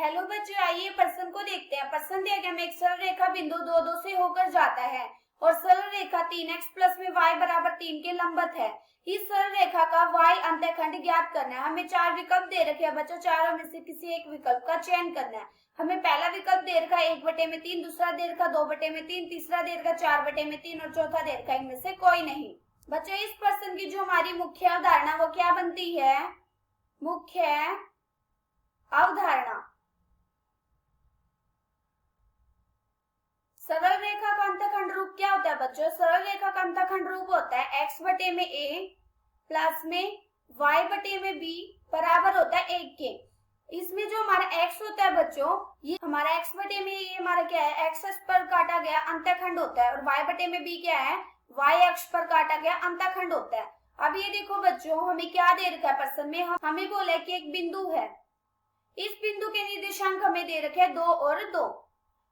Hello बच्चों, आइए प्रश्न को देखते हैं। प्रश्न दिया गया में एक सरल रेखा बिंदु 2 से होकर जाता है और सरल रेखा 3x प्लस में y बराबर 3 के लंबवत है। इस सरल रेखा का y अंतःखंड ज्ञात करना है। हमें 4 विकल्प दे रखे हैं बच्चों, चारों में से किसी एक विकल्प का चयन करना है। हमें पहला विकल्प दे रखा है 1/3, दूसरा दे रखा 2/3, तीसरा दे रखा 4/3 और चौथा दे रखा इनमें से कोई नहीं। बच्चों, इस प्रश्न की जो हमारी मुख्य अवधारणा वो क्या बनती है? मुख्य अवधारणा। सरल रेखा का अंतःखंड रूप क्या होता है बच्चों? सरल रेखा का अंतःखंड रूप होता है x/a प्लस में y/b बराबर होता है 1 के। इसमें जो हमारा x होता है बच्चों, ये हमारा x/में ये हमारा क्या है? x अक्ष पर काटा गया अंतःखंड होता है और y/b क्या है? y अक्ष पर काटा गया अंतःखंड होता है। अब ये देखो बच्चों, हमें क्या दे रखा है प्रश्न में? हमें बोला है कि एक बिंदु है, इस बिंदु के निर्देशांक हमें दे रखे हैं 2 और 2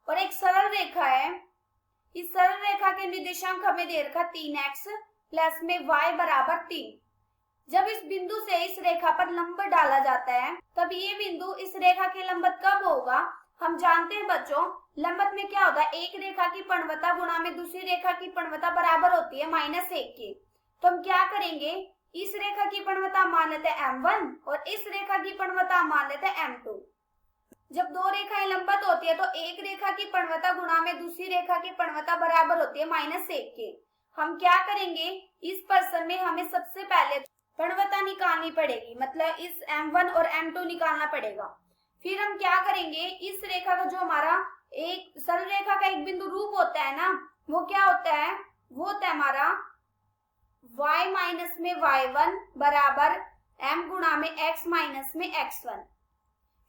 और एक सरल रेखा है। इस सरल रेखा के निर्देशांक हमें दे रखा 3x प्लस में y बराबर 3। जब इस बिंदु से इस रेखा पर लंब डाला जाता है तब ये बिंदु इस रेखा के लंबवत कब होगा? हम जानते हैं बच्चों, लंबवत में क्या होता है? एक रेखा की पणवता गुणा में दूसरी रेखा की पणवता बराबर होती है -1 के। तो हम क्या करेंगे? इस रेखा की पणवता मान लेते हैं m1 और इस रेखा की पणवता मान लेते हैं m2। जब दो रेखाएं लंबवत होती है तो एक रेखा की पणवता गुणा में दूसरी रेखा की पणवता बराबर होती है -1 के। हम क्या करेंगे? इस प्रश्न में हमें सबसे पहले पणवता निकालनी पड़ेगी, मतलब इस m1 और m2 निकालना पड़ेगा। फिर हम क्या करेंगे? इस रेखा का जो हमारा एक सरल रेखा का एक बिंदु रूप होता है ना, वो क्या होता है? वो होता है हमारा y माइनस में y1 बराबर m गुणा में x माइनस में x1।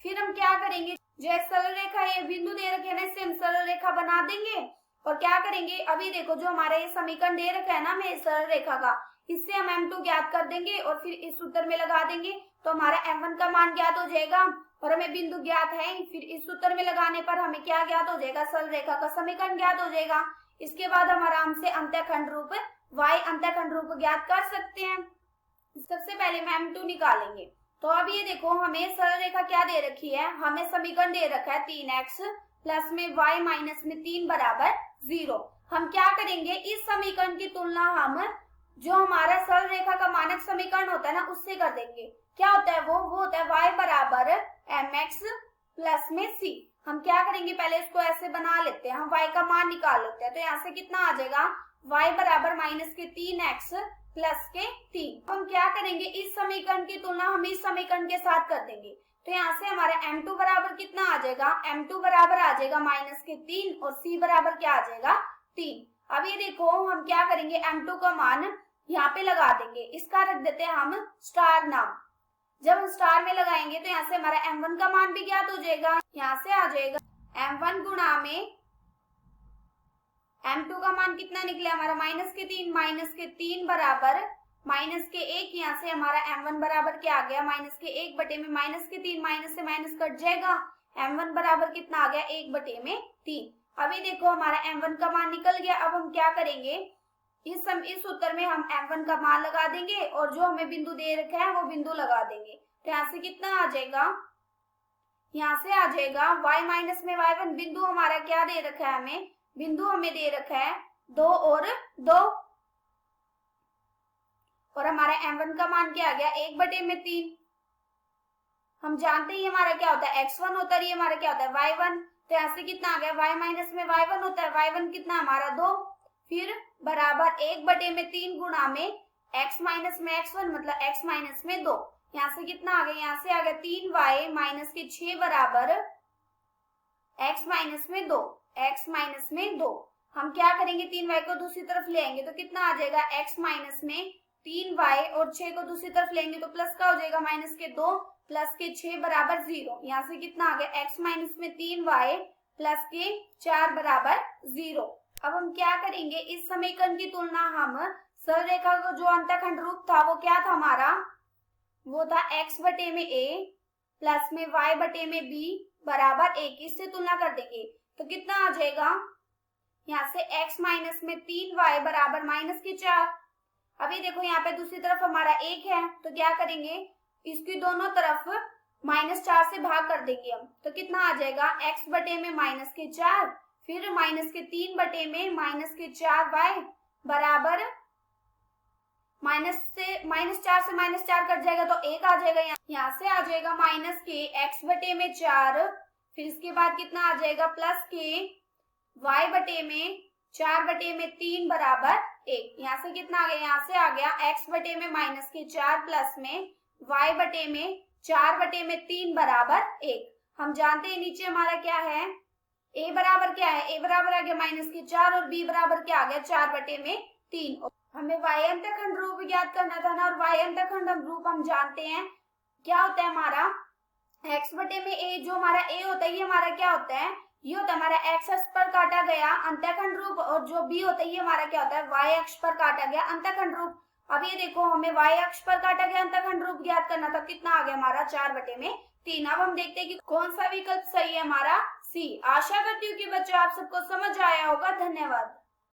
फिर हम क्या करेंगे? जो सरल रेखा ये बिंदु दे रखे हैं ना, इससे हम सरल रेखा बना देंगे और क्या करेंगे? अभी देखो जो हमारा ये समीकरण दे रखा है ना हमें सरल रेखा का, इससे हम m2 ज्ञात कर देंगे और फिर इस सूत्र में लगा देंगे तो हमारा m1 का मान ज्ञात हो जाएगा और हमें बिंदु ज्ञात है। फिर इस सूत्र में लगाने पर हमें क्या ज्ञात हो जाएगा? सरल रेखा का समीकरण ज्ञात हो जाएगा। इसके बाद हम आराम से अंतःखंड रूप y अंतःखंड रूप ज्ञात कर सकते हैं। सबसे पहले हम m2 निकालेंगे। तो अब ये देखो, हमें सरल रेखा क्या दे रखी है? हमें समीकरण दे रखा है 3x प्लस में y माइनस में 3 बराबर 0। हम क्या करेंगे? इस समीकरण की तुलना हम जो हमारा सरल रेखा का मानक समीकरण होता है ना उससे कर देंगे। क्या होता है वो होता है y बराबर mx प्लस में c। हम क्या करेंगे? पहले इसको ऐसे बना लेते हैं, हम y का मान निकाल लेते हैं। तो यहाँ से कितना आ जाएगा? y बराबर -3x प्लस के 3। हम क्या करेंगे? इस समीकरण की तुलना हम इस समीकरण के साथ कर देंगे। तो यहाँ से हमारा m2 बराबर कितना आ जाएगा? m2 बराबर आ जाएगा -3 और c बराबर क्या आ जाएगा? 3। अब ये देखो, हम क्या करेंगे? m2 का मान यहाँ पे लगा देंगे, इसका रख देते हैं हम स्टार नाम। जब हम स्टार में लगाएंगे तो यहाँ से हमारा m1 का मान भी ज्ञात हो जाएगा। यहाँ से आ जाएगा m1 गुणा में m2 का मान कितना निकला हमारा? -3 बराबर -1। यहाँ से हमारा m1 बराबर क्या आ गया? -1 बटे में -3, माइनस से माइनस कट जाएगा। m1 बराबर कितना आ गया? 1 बटे में 3। अभी देखो हमारा m1 का मान निकल गया। अब हम क्या करेंगे? इस उत्तर में हम m1 का मान लगा देंगे और जो हमें बिंदु दे रखा है वो बिंदु लगा देंगे। तो यहाँ से कितना आ जाएगा? यहाँ से आ जाएगा y माइनस में y1। बिंदु हमारा क्या दे रखा है? हमें बिंदु हमें दे रखा है 2 और 2 और हमारा m1 का मान क्या आ गया? 1 बटे में 3। हम जानते ही हमारा क्या होता है? x1 होता है, ये हमारा क्या होता है? y1। तो यहाँ से कितना आ गया? y माइनस में y1 होता है, y1 कितना हमारा 2, फिर बराबर 1 बटे में 3 गुणा में x माइनस में x1 मतलब x माइनस में 2। यहाँ से कितना आ गया? यहाँ से आ गया 3y माइनस के 6 बराबर x माइनस में 2, x माइनस में 2। हम क्या करेंगे? 3y को दूसरी तरफ ले आएंगे तो कितना आ जाएगा? x माइनस में 3y और 6 को दूसरी तरफ लेंगे तो प्लस का हो जाएगा -2 प्लस के 6 बराबर 0। यहाँ से कितना आ गया? x माइनस में 3y प्लस के 4 बराबर 0। अब हम क्या करेंगे? इस समीकरण की तुलना हम सरल रेखा का जो अंतःखंड रूप था वो क्या था हमारा? वो था x बटे में a प्लस में y बटे में b बराबर 1। इससे तुलना कर देंगे तो कितना आ जाएगा? यहाँ से x माइनस में 3y बराबर -4। अभी देखो यहाँ पे दूसरी तरफ हमारा 1 है तो क्या करेंगे? इसकी दोनों तरफ -4 से भाग कर देंगे हम, तो कितना आ जाएगा, x बटे में -4, फिर -3 बटे में -4y बराबर -4 से -4 कट जाएगा तो 1 आ जाएगा, यहाँ से आ जाएगा -x बटे में 4, फिर इसके बाद कितना आ जाएगा y बटे में 4 बटे में 3 बराबर 1। यहाँ से कितना आ गया, यहाँ से आ गया x बटे में -4 प्लस में y बटे में 4 बटे में 3 बराबर 1। हम जानते हैं नीचे हमारा क्या है, a बराबर क्या है, a बराबर आ गया -4 और b बराबर क्या आ गया 4 बटे में 3। हमें y अंतःखंड रूप ज्ञात करना था ना, और y अंतःखंड रूप हम जानते हैं क्या होता है हमारा, x बटे में a, जो हमारा a होता है ये हमारा क्या होता है, ये होता है हमारा x अक्ष पर काटा गया अंतःखंड रूप, और जो b होता है ये हमारा क्या होता है, y अक्ष पर काटा गया अंतःखंड रूप। अब ये देखो हमें y अक्ष पर काटा गया अंतःखंड रूप ज्ञात करना था, कितना आ गया हमारा 4 बटे में 3। अब हम देखते हैं कि कौन सा विकल्प सही है हमारा, C। आशा करती हूँ कि बच्चों आप सबको समझ आया होगा। धन्यवाद।